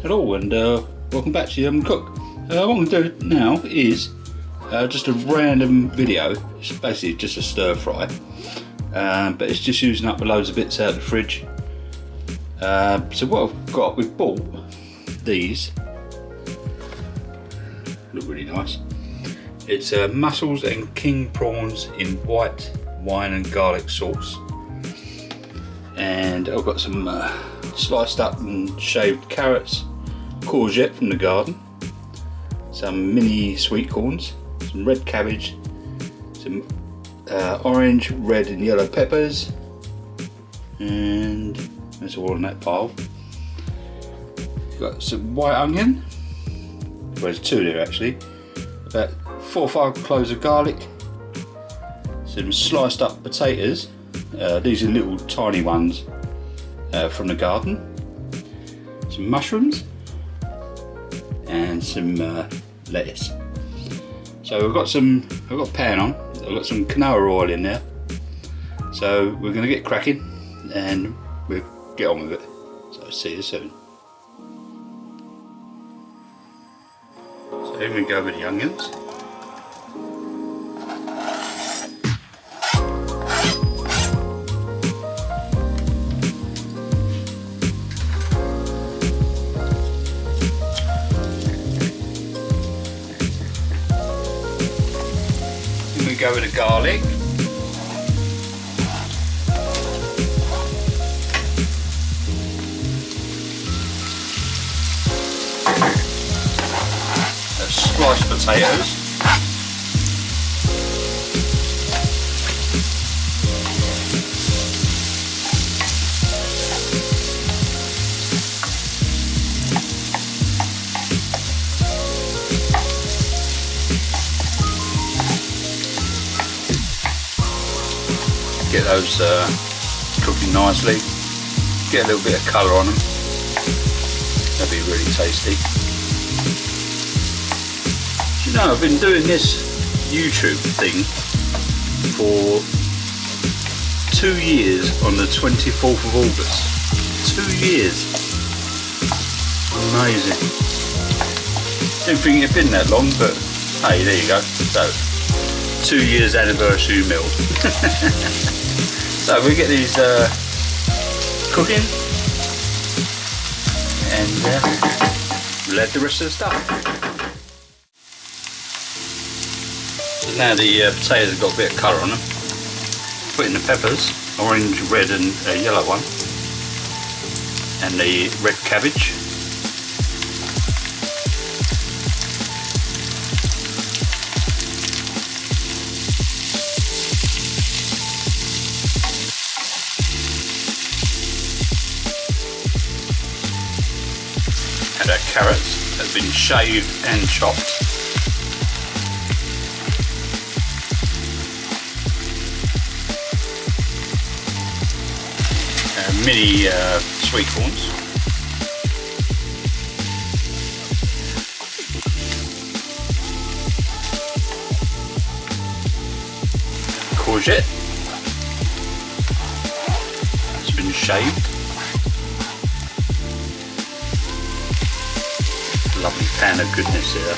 Hello and welcome back to Young Cook. What I'm going to do now is just a random video. It's basically just a stir fry, but it's just using up loads of bits out of the fridge. So what I've got, we've bought these. Look really nice. It's mussels and king prawns in white wine and garlic sauce. And I've got some sliced up and shaved carrots, courgette from the garden, some mini sweet corns, some red cabbage, some orange, red and yellow peppers, and that's all in that pile. Got some white onion, well there's two there actually, about 4 or 5 cloves of garlic, some sliced up potatoes. These are little tiny ones from the garden, some mushrooms and some lettuce. So I've got a pan on, I've got some quinoa oil in there, so we're going to get cracking and we'll get on with it. So see you soon. So here we go with the onions. Go with the garlic, sliced potatoes, get those cooking nicely, get a little bit of colour on them, that'll be really tasty. You know, I've been doing this YouTube thing for 2 years on the 24th of August. 2 years. Amazing. Didn't think it'd been that long, but hey, there you go. So 2 years anniversary meal. So we get these cooking and we'll add the rest of the stuff. So now the potatoes have got a bit of colour on them. Put in the peppers, orange, red and yellow one, and the red cabbage. And our carrots have been shaved and chopped. Mini sweet corns. Courgette. It's been shaved. Lovely pan of goodness here.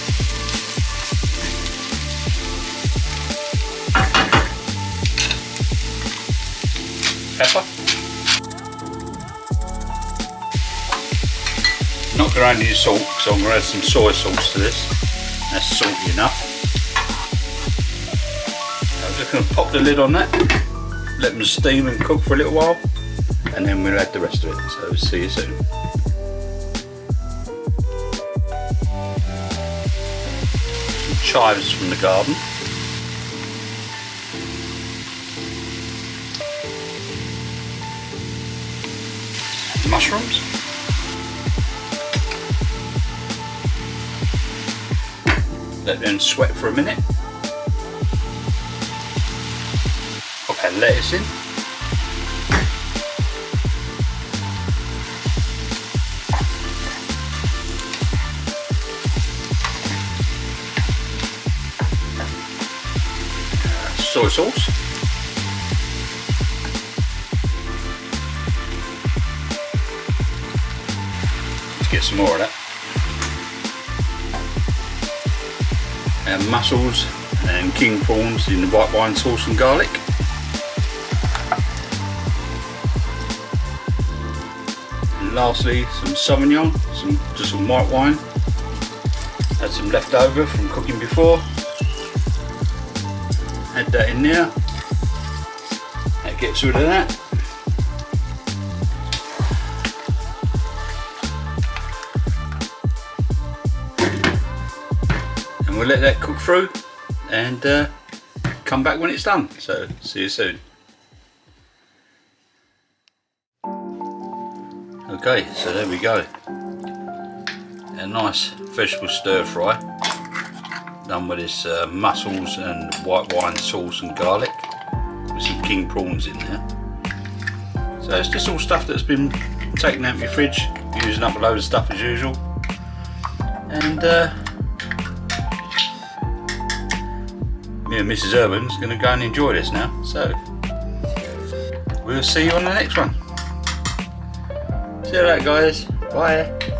Pepper. Not going to add any salt, so I'm going to add some soy sauce to this. That's salty enough. I'm just going to pop the lid on that, let them steam and cook for a little while, and then we'll add the rest of it. So see you soon. Some chives from the garden. Mushrooms. Let them sweat for a minute. Pop our lettuce in. Soy sauce. get some more of that. And mussels and king prawns in the white wine sauce and garlic. And lastly, some sauvignon, just some white wine. Had some left over from cooking before. Add that in there. That gets rid of that. And we'll let that cook through and come back when it's done. So see you soon. Okay, so there we go. A nice vegetable stir fry done with this mussels and white wine sauce and garlic with some king prawns in there. So it's just all stuff that's been taken out of your fridge, using up a load of stuff as usual. And me and Mrs. Urban's going to go and enjoy this now, so we'll see you on the next one. See you later guys, bye.